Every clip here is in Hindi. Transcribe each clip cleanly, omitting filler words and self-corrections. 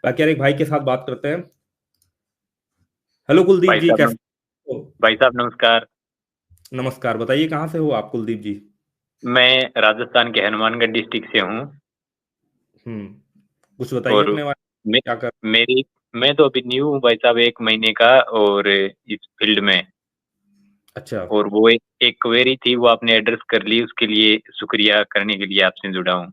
बाकी यार एक भाई के साथ बात करते हैं। हेलो कुलदीप भाई जी, साहब कैसे हो? भाई साहब नमस्कार। नमस्कार, बताइए कहाँ से हो आप कुलदीप जी? मैं राजस्थान के हनुमानगढ़ डिस्ट्रिक्ट से हूँ। हम्म। कुछ बताइए और अपने बारे मे, में, क्या कर। मेरी मैं तो अभी न्यू हूँ भाई साहब, 1 महीने का। और इस फील्ड में, अच्छा। और वो एक क्वेरी थी, वो आपने एड्रेस कर ली, उसके लिए शुक्रिया करने के लिए आपसे जुड़ा हूँ।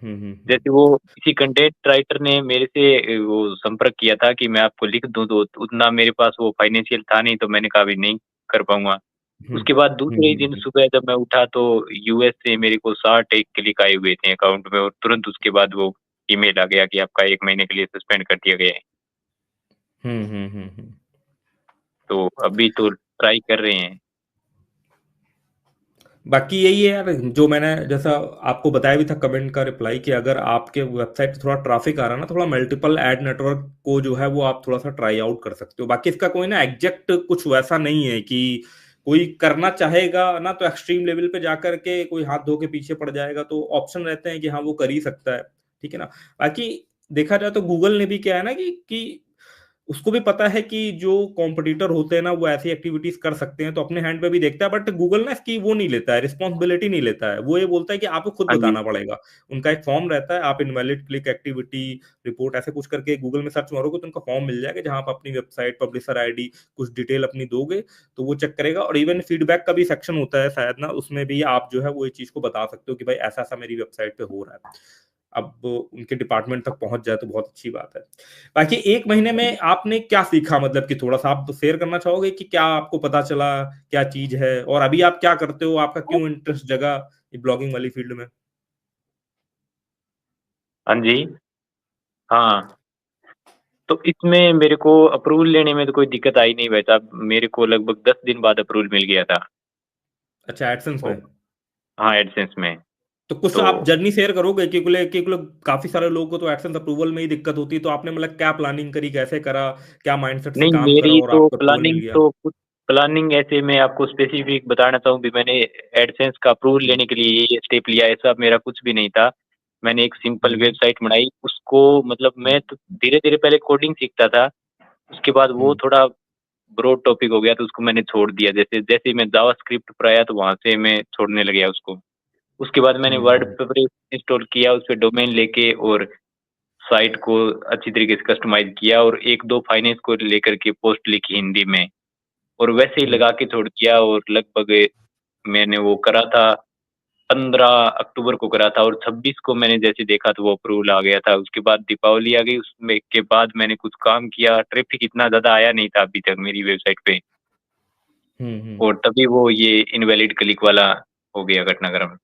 जैसे वो किसी कंटेंट राइटर ने मेरे से वो संपर्क किया था कि मैं आपको लिख दूं, तो उतना मेरे पास वो फाइनेंशियल था नहीं, तो मैंने कहा अभी नहीं कर पाऊंगा। हम्म उसके बाद दूसरे ही दिन हम्म। सुबह जब मैं उठा तो यूएस से मेरे को 60 क्लिक आए हुए थे अकाउंट में, और तुरंत उसके बाद वो ईमेल आ गया कि आपका 1 महीने के लिए सस्पेंड कर दिया गया है। हम्म। तो अभी तो ट्राई कर रहे हैं। बाकी यही है यार, जो मैंने जैसा आपको बताया भी था कमेंट का रिप्लाई, कि अगर आपके वेबसाइट पे थोड़ा ट्रैफिक आ रहा है ना, थोड़ा मल्टीपल एड नेटवर्क को जो है वो आप थोड़ा सा ट्राई आउट कर सकते हो। बाकी इसका कोई ना एग्जैक्ट कुछ वैसा नहीं है कि कोई करना चाहेगा ना तो एक्सट्रीम लेवल पे जाकर के कोई हाथ धो के पीछे पड़ जाएगा, तो ऑप्शन रहते हैं कि हाँ वो कर ही सकता है। ठीक है ना। बाकी देखा जाए तो गूगल ने भी क्या है ना कि उसको भी पता है कि जो कॉम्पिटिटर होते हैं ना वो ऐसी एक्टिविटीज कर सकते हैं, तो अपने हैंड पे भी देखता है, बट गूगल ना इसकी वो नहीं लेता है, रिस्पॉन्सिबिलिटी नहीं लेता है। वो ये बोलता है कि आपको खुद हाँ जी। बताना पड़ेगा। उनका एक फॉर्म रहता है, आप इनवैलिड क्लिक एक्टिविटी रिपोर्ट ऐसे कुछ करके गूगल में सर्च मारोगे तो उनका फॉर्म मिल जाएगा, जहां आप अपनी वेबसाइट पब्लिशर आईडी कुछ डिटेल अपनी दोगे तो वो चेक करेगा। और इवन फीडबैक का भी सेक्शन होता है शायद ना, उसमें भी आप जो है वो ये चीज को बता सकते हो कि भाई ऐसा ऐसा मेरी वेबसाइट पे हो रहा है। अब उनके डिपार्टमेंट तक पहुंच जाए तो बहुत अच्छी बात है। बाकी 1 महीने में आपने क्या सीखा, मतलब कि थोड़ा सा आप शेयर करना चाहोगे कि क्या आपको पता चला, क्या चीज है, और अभी आप क्या करते हो, आपका क्यों इंटरेस्ट जगा ये ब्लॉगिंग वाली फील्ड में? हाँ जी। हाँ, तो इसमें मेरे को अप्रूवल लेने में तो कोई दिक्कत आई नहीं भाई साहब, मेरे को लगभग 10 दिन बाद अप्रूवल मिल गया था। अच्छा, एडसेंस ओ, में। हाँ, एडसेंस में। तो कुछ तो आप जर्नी शेयर करोगे कि काफी सारे लोगों को तो एडसेंस अप्रूवल में ही दिक्कत होती है, तो आपने मतलब क्या प्लानिंग करी, कैसे करा, क्या माइंडसेट से नहीं, काम करा मेरी और तो आपको अप्रूवल मिल प्लानिंग गया? तो कुछ प्लानिंग ऐसे मैं आपको स्पेसिफिक बताना चाहूँ भी, मैंने एडसेंस का अप्रूवल हम्म लेने के लिए ये स्टेप लिया, ऐसा मेरा कुछ भी नहीं था। मैंने एक सिंपल हम्म वेबसाइट बनाई उसको, मतलब हम्म मैं तो धीरे धीरे पहले कोडिंग सीखता था। उसके बाद वो हम्म थोड़ा ब्रॉड टॉपिक हो गया, तो उसको मैंने छोड़ दिया। जैसे जैसे ही मैं जावास्क्रिप्ट पर आया तो वहां से मैं छोड़ने लग गया उसको। उसके बाद मैंने वर्ड हम्म इंस्टॉल किया, उस पर डोमेन लेके और साइट को अच्छी तरीके से कस्टमाइज किया, और एक दो फाइनेंस को लेकर के पोस्ट लिखी हिंदी में, और वैसे ही हम्म लगा के छोड़ दिया। और लगभग मैंने वो करा था, 15 अक्टूबर को करा था, और 26 को मैंने जैसे देखा तो वो अप्रूवल आ गया था। उसके बाद दीपावली आ गई, उसमें के बाद मैंने कुछ काम किया, ट्रैफिक इतना ज्यादा आया नहीं था अभी तक मेरी वेबसाइट पे। हम्म। और तभी वो ये इनवैलिड क्लिक वाला हो गया घटनाक्रम।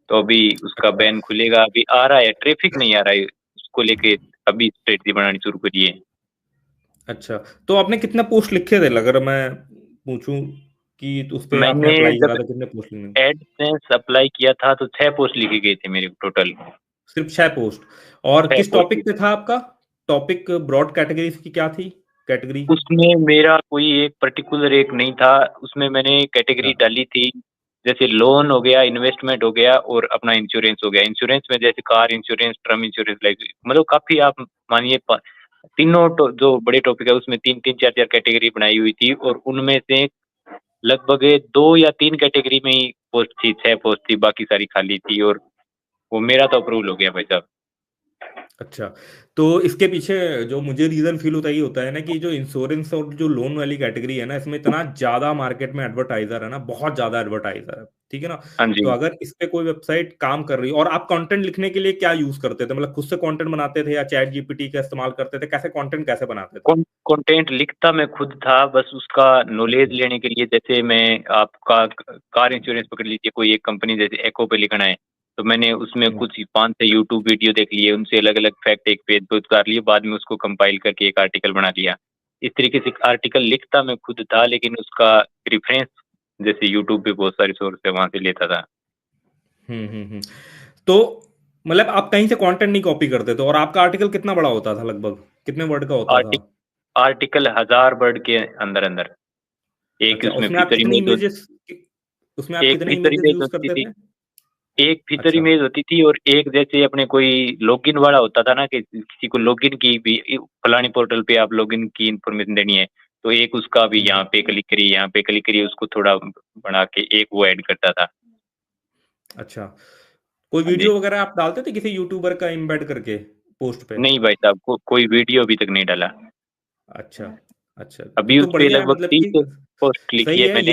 तो अभी उसका अच्छा बैन खुलेगा, अभी आ रहा है, ट्रैफिक नहीं आ रहा है उसको लेके। अभी स्ट्रेटजी बनानी शुरू करी है। अच्छा। तो आपने कितने पोस्ट लिखे थे, अगर मैं पूछूं कि उस पे आपने मैंने अप्लाई जब करा था, कितने पोस्ट लिखे? एडसेंस अप्लाई किया था तो 6 पोस्ट लिखे गए थे मेरे टोटल। सिर्फ 6 पोस्ट? और छह किस पोस्ट टॉपिक पे था आपका? टॉपिक ब्रॉड कैटेगरी की क्या थी, कैटेगरी? उसमें मेरा कोई एक पर्टिकुलर एक नहीं था। उसमें मैंने कैटेगरी अच्छा। डाली थी, जैसे लोन हो गया, इन्वेस्टमेंट हो गया, और अपना इंश्योरेंस हो गया। इंश्योरेंस में जैसे car insurance, term insurance, life, मतलब काफी आप मानिए तीनों जो बड़े टॉपिक है उसमें तीन तीन चार चार कैटेगरी बनाई हुई थी, और उनमें से लगभग 2 या 3 कैटेगरी में ही पोस्ट थी, 6 पोस्ट थी, बाकी सारी खाली थी। और वो मेरा तो अप्रूवल हो गया भाई साहब। अच्छा। तो इसके पीछे जो मुझे रीजन फील होता है, ये होता है ना कि जो इंश्योरेंस और जो लोन वाली कैटेगरी है ना, इसमें इतना ज्यादा मार्केट में एडवर्टाइजर है ना, बहुत ज्यादा एडवर्टाइजर है। ठीक है ना। हाँ तो जी। अगर इस पे कोई वेबसाइट काम कर रही है, और आप कंटेंट लिखने के लिए क्या यूज करते थे, मतलब खुद से कंटेंट बनाते थे या चैट जीपीटी का इस्तेमाल करते थे, कैसे कंटेंट कैसे बनाते थे? कंटेंट लिखता मैं खुद था, बस उसका नॉलेज अच्छा। लेने के लिए। जैसे मैं आपका कार इंश्योरेंस पकड़ लीजिए, कोई एक कंपनी जैसे एको पे लिखना है, तो मैंने उसमें हम्म कुछ 5 से यूट्यूब वीडियो देख लिए, उनसे अलग अलग फैक्ट एक पेज पे उतार लिए, बाद में उसको कंपाइल करके एक आर्टिकल बना लिया। इस तरीके से आर्टिकल लिखता मैं खुद था, लेकिन उसका रेफरेंस जैसे यूट्यूब पे बहुत सारी सोर्स है, वहां से लेता था। हम्म। तो मतलब आप कहीं से कंटेंट नहीं कॉपी करते थे, और आपका आर्टिकल कितना बड़ा होता था, लगभग कितने वर्ड का होता था? आर्टिक आर्टिकल 1000 वर्ड के अंदर अंदर। एक अच्छा, उसमें उसमें आप फीचर कितने इमेज, इमेजेस, उसमें आप एक कितने फीचर इमेजेस इमेज यूज होती करते थी। थे? एक फीचर अच्छा। इमेज होती थी और एक जैसे अपने कोई लॉगिन वाला होता था ना कि किसी को लॉगिन की भी फलानी पोर्टल पे आप लॉगिन की इंफॉर्मेशन देनी है, तो एक उसका भी यहाँ हम्म। पे क्लिक करिए, यहाँ पे क्लिक करिए, उसको थोड़ा बना के एक वो ऐड करता था। अच्छा, कोई हाँ जी। वीडियो वगैरह आप डालते थे किसी यूट्यूबर का एम्बेड करके पोस्ट पे? नहीं भाई साहब, कोई वीडियो अभी तक नहीं डाला। अच्छा। अच्छा, अभी तो उस पे बढ़िया है लगभग मतलब कि 30 पोस्ट लिखी सही है है। मैंने।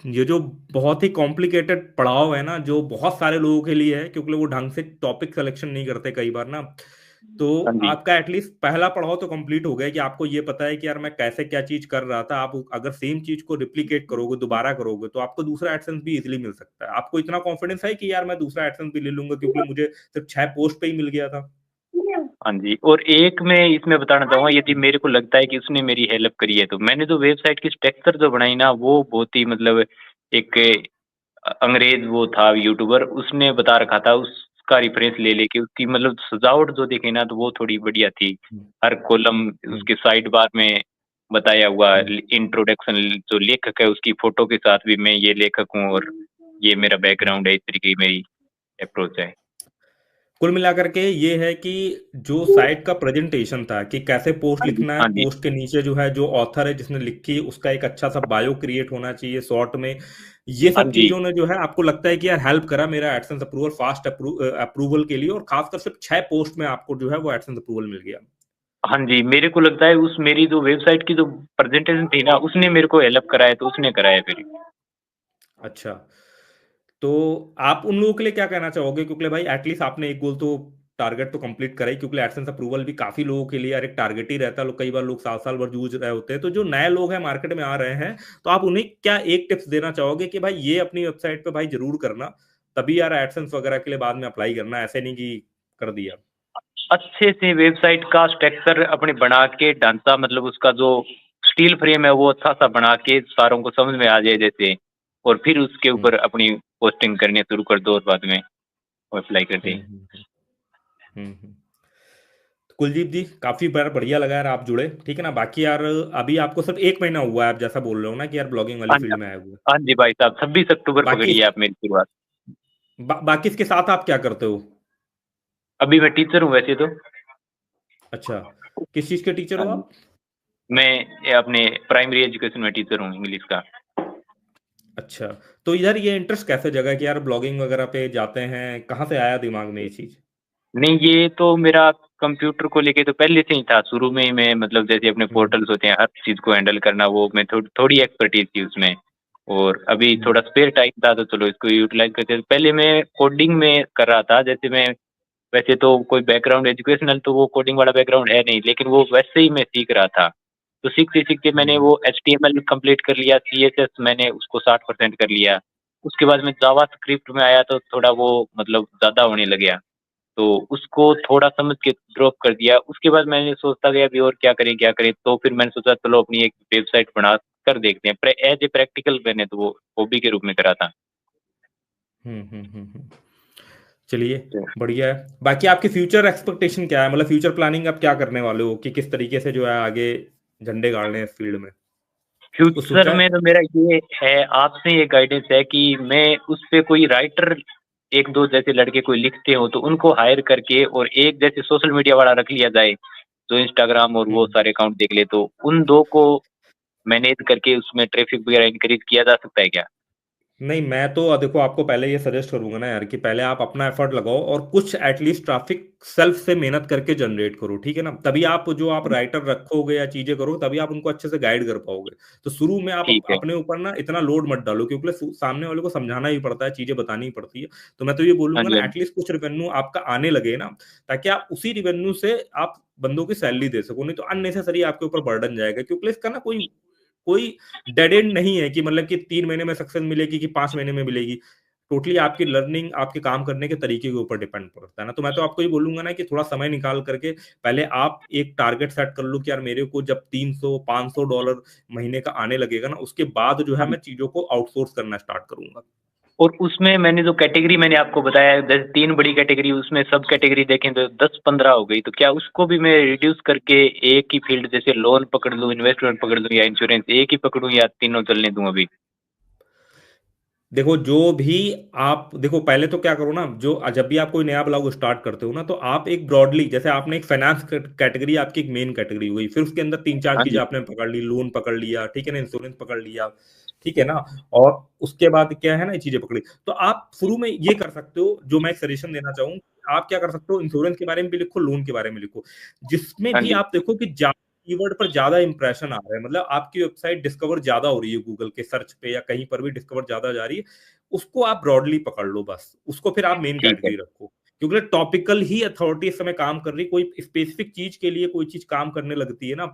ये जो बहुत ही कॉम्प्लिकेटेड पड़ाव है ना, जो बहुत सारे लोगों के लिए है, क्योंकि वो ढंग से टॉपिक सिलेक्शन नहीं करते कई बार ना। तो हाँ जी। आपका एटलीस्ट पहला पड़ाव तो कंप्लीट हो गया कि आपको ये पता है कि यार मैं कैसे क्या चीज कर रहा था। आप अगर सेम चीज को रिप्लिकेट करोगे, दोबारा करोगे, तो आपको दूसरा एडसेंस भी इजीली मिल सकता है। आपको इतना कॉन्फिडेंस है कि यार मैं दूसरा एडसेंस भी ले लूंगा क्योंकि मुझे सिर्फ 6 पोस्ट पे ही मिल गया था? हाँ जी, और एक मैं इसमें बताना चाहूँगा, यदि मेरे को लगता है कि उसने मेरी हेल्प करी है, तो मैंने जो वेबसाइट की स्ट्रक्चर जो बनाई ना, वो बहुत ही मतलब एक अंग्रेज वो था यूट्यूबर, उसने बता रखा था, उसका रेफरेंस ले लेके उसकी मतलब सजावट जो देखे ना, तो वो थोड़ी बढ़िया थी। हम्म। हर कॉलम हम्म। उसके साइड बार में बताया हुआ, हम्म। इंट्रोडक्शन जो लेखक है उसकी फोटो के साथ भी, मैं ये लेखक हूँ और ये मेरा हम्म। बैकग्राउंड है, इस तरीके की मेरी अप्रोच है। कुल मिलाकर के ये है कि जो साइट का प्रेजेंटेशन था कि कैसे पोस्ट हाँ जी। लिखना है, हाँ जी। पोस्ट के नीचे जो है जो ऑथर है जिसने लिखी उसका एक अच्छा सा बायो क्रिएट होना चाहिए शॉर्ट में। ये हाँ सब जी। चीजों ने जो है आपको लगता है कि यार हेल्प करा मेरा एडसेंस अप्रूवल फास्ट अप्रूवल के लिए, और खासकर सिर्फ 6 पोस्ट में आपको जो है वो एडसेंस अप्रूवल मिल गया। हाँ जी, मेरे को लगता है उस मेरी जो वेबसाइट की जो प्रेजेंटेशन थी ना, उसने मेरे को हेल्प कराया, तो उसने कराया फिर। अच्छा, तो आप उन लोगों के लिए क्या कहना चाहोगे? क्योंकि भाई एटलीस्ट आपने एक गोल तो टारगेट तो कंप्लीट करा ही, क्योंकि एडसेंस अप्रूवल भी काफी लोगों के लिए यार एक टारगेट ही रहता है। लोग कई बार लोग साल साल भर जूझ रहे होते हैं। तो जो नए लोग हैं मार्केट में आ रहे हैं, तो आप उन्हें क्या एक टिप्स देना चाहोगे कि भाई ये अपनी वेबसाइट पे भाई जरूर करना, तभी यार एडसेंस वगैरह के लिए बाद में अप्लाई करना, ऐसे नहीं कि कर दिया? अच्छे से वेबसाइट का स्ट्रक्चर अपने बना के, ढांचा मतलब उसका जो स्टील फ्रेम है वो अच्छा सा बना के सारों को समझ में आ जाए जैसे, और फिर उसके हम्म। ऊपर अपनी पोस्टिंग करनी शुरू कर दो और बाद में अप्लाई कर दे। हम्म। हम्म। तो कुलदीप जी, काफी बार बढ़िया लगा यार आप जुड़े, ठीक है ना। बाकी यार अभी आपको सिर्फ 1 महीना हुआ है, आप जैसा बोल रहे हो ना कि यार ब्लॉगिंग वाली हाँ जी। फील्ड में आए हुए। हाँ जी भाई साहब, 26 अक्टूबर बाकी पकड़ी है आप मेरी शुरुआत। बाकी इसके साथ आप क्या करते हो? अभी मैं टीचर हूँ वैसे तो। अच्छा, किस चीज के टीचर हाँ हो जी, आप? मैं अपने प्राइमरी एजुकेशन में टीचर हूँ, इंग्लिश का। अच्छा, तो इधर ये इंटरेस्ट कैसे जगा कि यार ब्लॉगिंग वगैरह पे जाते हैं? कहाँ से आया दिमाग में ये चीज? नहीं, ये तो मेरा कंप्यूटर को लेके तो पहले से ही था, शुरू में ही मैं मतलब जैसे अपने हम्म। पोर्टल्स होते हैं, हर चीज़ को हैंडल करना, वो मैं थोड़ी एक्सपर्टीज थी उसमें। और अभी हम्म। थोड़ा स्पेयर टाइम था, तो चलो इसको यूटिलाइज करते हैं। पहले मैं कोडिंग में कर रहा था, जैसे मैं वैसे तो कोई बैकग्राउंड एजुकेशनल तो वो कोडिंग वाला बैकग्राउंड है नहीं, लेकिन वो वैसे ही मैं सीख रहा था। तो सीखते सीखते मैंने हम्म। वो HTML कंप्लीट कर लिया, CSS मैंने उसको 60% कर लिया। उसके बाद मैं जावा स्क्रिप्ट में आया तो थोड़ा वो मतलब ज़्यादा होने लग गया, तो उसको थोड़ा समझ के ड्रॉप कर दिया। उसके बाद मैंने सोचता गया अभी और क्या करें क्या करें, तो फिर मैंने सोचा चलो अपनी एक वेबसाइट बना कर देखते हैं। एज ए प्रैक्टिकल मैंने तो वो हॉबी के रूप में करा था। हम्म। चलिए, बढ़िया है। बाकी आपकी फ्यूचर एक्सपेक्टेशन क्या है? मतलब फ्यूचर प्लानिंग आप क्या करने वाले हो कि किस तरीके से जो है आगे झंडे गाड़ने हैं इस फील्ड में? कुछ फ्यूचर सोचा है? में तो मेरा ये है, आपसे ये गाइडेंस है कि मैं उस पे कोई राइटर, एक दो जैसे लड़के कोई लिखते हो तो उनको हायर करके, और एक जैसे सोशल मीडिया वाला रख लिया जाए जो इंस्टाग्राम और वो हम्म। सारे अकाउंट देख ले, तो उन दो को मैनेज करके उसमें ट्रैफिक वगैरह इंक्रीज किया जा सकता है क्या? नहीं, मैं तो देखो आपको पहले ये सजेस्ट करूंगा ना यार कि पहले आप अपना एफर्ट लगाओ और कुछ एटलीस्ट ट्रैफिक सेल्फ से मेहनत करके जनरेट करो, ठीक है ना। तभी आप जो आप राइटर रखोगे या चीजें करोगे तभी आप उनको अच्छे से गाइड कर पाओगे। तो शुरू में आप ठीक है। अपने ऊपर ना इतना लोड मत डालो, क्योंकि सामने वाले को समझाना ही पड़ता है, चीजें बतानी ही पड़ती है। तो मैं तो ये हाँ बोलूंगा जी। ना, हाँ जी। एटलीस्ट कुछ रिवेन्यू आपका आने लगे ना, ताकि आप उसी रिवेन्यू से आप बंदों की सैलरी दे सको। नहीं तो अननेसेसरी आपके ऊपर बर्डन जाएगा, क्योंकि इसका ना कोई कोई डेड एंड नहीं है कि मतलब कि 3 महीने में सक्सेस मिलेगी कि 5 महीने में मिलेगी। टोटली आपकी लर्निंग, आपके काम करने के तरीके के ऊपर डिपेंड करता है ना। तो मैं तो आपको ये बोलूंगा ना कि थोड़ा समय निकाल करके पहले आप एक टारगेट सेट कर लो कि यार मेरे को जब 300 500 डॉलर महीने का आने लगेगा ना, उसके बाद जो है हाँ मैं जी। चीजों को आउटसोर्स करना स्टार्ट करूंगा। और उसमें मैंने जो कैटेगरी मैंने आपको बताया है, जैसे तीन बड़ी कैटेगरी, उसमें सब कैटेगरी देखें तो 10-15 हो गई, तो क्या उसको भी मैं रिड्यूस करके एक ही फील्ड, जैसे लोन पकड़ लूं, इन्वेस्टमेंट पकड़ लूं या इंश्योरेंस, एक ही पकड़ूं या तीनों चलने दूं अभी? देखो जो भी आप देखो, पहले तो क्या करो ना, जो जब भी आप कोई नया ब्लॉग स्टार्ट करते हो ना, तो आप एक ब्रॉडली, जैसे आपने एक फाइनेंस कैटेगरी, आपकी एक मेन कैटेगरी हुई, फिर उसके अंदर तीन चार हाँ चीजें जी। आपने पकड़ ली, लोन पकड़ लिया, ठीक है ना, इंश्योरेंस पकड़ लिया, ठीक है ना, और उसके बाद क्या है ना, ये चीजें पकड़ी, तो आप शुरू में ये कर सकते हो, जो मैं एक सजेशन देना चाहूँ, आप क्या कर सकते हो, इंश्योरेंस के बारे में भी लिखो, लोन के बारे में लिखो, जिसमें हाँ भी जी। आप देखो कि कीवर्ड पर ज्यादा इंप्रेशन आ रहा है, मतलब आपकी वेबसाइट डिस्कवर ज्यादा हो रही है गूगल के सर्च पे या कहीं पर भी डिस्कवर ज्यादा जा रही है, उसको आप ब्रॉडली पकड़ लो बस, उसको फिर आप मेन ठीक है। कैटेगरी रखो, क्योंकि टॉपिकल ही अथॉरिटी इस समय काम कर रही, कोई स्पेसिफिक चीज के लिए कोई चीज काम करने लगती है ना,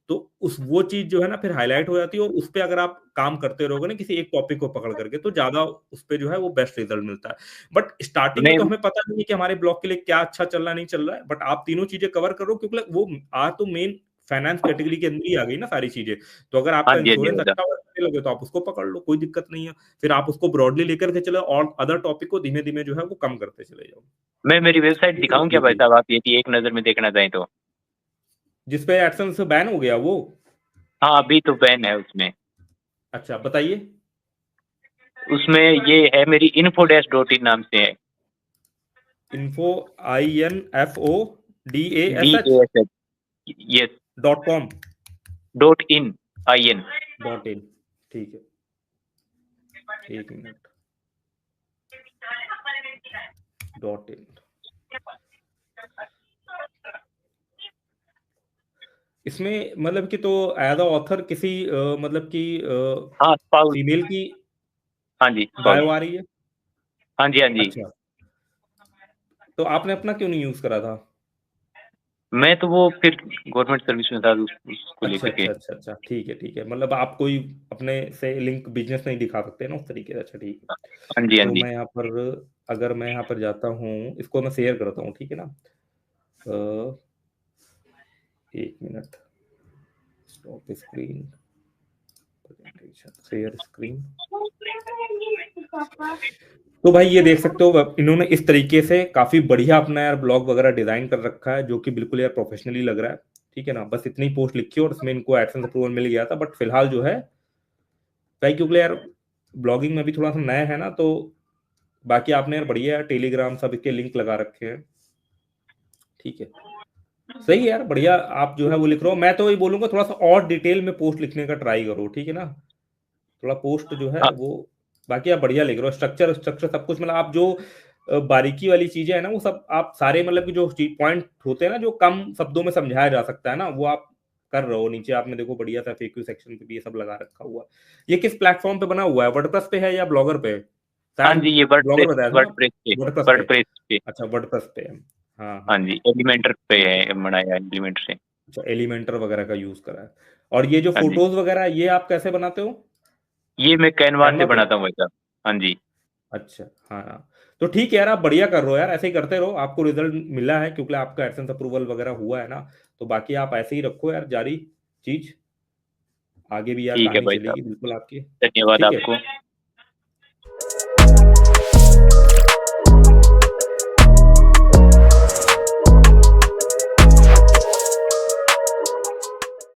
तो उस वो चीज जो है ना फिर हाईलाइट हो जाती है, और उस पे अगर आप काम करते रहोगे ना किसी एक टॉपिक को पकड़ करके, तो ज्यादा उस पे जो है वो बेस्ट रिजल्ट मिलता है। बट स्टार्टिंग में मैं तो हमें पता नहीं है कि हमारे ब्लॉग के लिए क्या अच्छा चल रहा है, नहीं चल रहा है, बट आप तीनों चीजें कवर करो, क्योंकि वो आ तो मेन फाइनेंस कैटेगरी के अंदर ही आ गई ना सारी चीजें, तो अगर हाँ आपका जी, हाँ जी इंश्योरेंस भाई साहब। अच्छा करने लगे तो आप उसको पकड़ लो, कोई दिक्कत नहीं है, फिर आप उसको ब्रॉडली लेकर के चलो, और अदर टॉपिक को धीमे धीमे जो है वो कम करते चले जाओ। मैं मेरी वेबसाइट ये दिखाऊं क्या भाई होती, साहब, आप यदि एक नज़र में देखना चाहें तो? जिसपे एडसेंस बैन हो गया वो? हाँ, अभी तो बैन है उसमें। अच्छा बताइए। उसमें ये है, मेरी info-in नाम से है। Info, INFODASH DASH। Yes. .com .in। .in, ठीक है, एक मिनट, .in, इसमें मतलब कि तो एज अ ऑथर किसी मतलब कि हाँ, स्पाउस। फीमेल की हाँ जी, स्पाउस। बायो आ रही है? हाँ जी, हाँ जी। अच्छा, तो आपने अपना क्यों नहीं यूज करा था? मैं तो वो फिर गवर्नमेंट सर्विस में था, उसको अच्छा लेकर के। अच्छा अच्छा अच्छा, ठीक है ठीक है, मतलब आप कोई अपने से लिंक बिजनेस नहीं दिखा सकते ना उस तरीके से, अच्छा ठीक है। हाँ जी, हाँ तो जी। मैं यहाँ पर, अगर मैं यहाँ पर जाता हूँ, इसको मैं शेयर करता हूँ, ठीक है ना, एक minute, stop screen, presentation, share screen, तो भाई ये देख सकते हो, इन्होंने इस तरीके से काफी बढ़िया अपना यार ब्लॉग वगैरह डिजाइन कर रखा है, जो कि बिल्कुल यार प्रोफेशनली लग रहा है, ठीक है ना, बस इतनी पोस्ट लिखी और इसमें इनको एडसेंस अप्रूवल मिल गया था, बट फिलहाल जो है भाई, क्योंकि यार ब्लॉगिंग में भी थोड़ा सा नया है ना, तो बाकी आपने यार बढ़िया यार टेलीग्राम सब के लिंक लगा रखे हैं, ठीक है, सही है यार, बढ़िया, आप जो है वो लिख रहे हो, मैं तो ये बोलूंगा थोड़ा सा और डिटेल में पोस्ट लिखने का ट्राई करो, ठीक है ना, थोड़ा पोस्ट जो है हाँ, वो, बाकी आप बढ़िया लिख रहे हो, स्ट्रक्चर स्ट्रक्चर सब कुछ, मतलब आप जो बारीकी वाली चीजें है ना वो सब आप सारे, मतलब कि जो पॉइंट होते हैं ना जो कम शब्दों में समझाया जा सकता है ना, वो आप कर रहे हो, नीचे आपने देखो बढ़िया सा FAQ सेक्शन पे भी ये सब लगा रखा हुआ है। ये किस प्लेटफॉर्म पे बना हुआ है, वर्डप्रेस पे है या ब्लॉगर पे? हाँ शायद जी, ये ब्लॉगर बताया था ना, वर्डप्रेस पे। वर्डप्रेस पे, वर्डप्रेस पे। अच्छा वर्डप्रेस पे है, हाँ हाँ हाँ, जी, एलिमेंटर पे है, बनाया एलिमेंटर से। अच्छा एलिमेंटर वगैरह का यूज करा है, और ये जो हाँ जी, फोटोज वगैरह ये आप कैसे बनाते हो? ये मैं कैनवा से कैनवा पे? बनाता हूँ भाई साहब। हाँ जी। अच्छा, हाँ हाँ, तो ठीक है यार, आप बढ़िया कर रहे हो यार, ऐसे ही करते रहो, आपको रिजल्ट मिला है क्योंकि आपका एडसेंस अप्रूवल वगैरह हुआ है ना, तो बाकी आप ऐसे ही रखो यार जारी, चीज आगे भी यार ठीक है कहानी भाई साहब। चलेगी बिल्कुल आपकी, धन्यवाद ठीक है, आपको।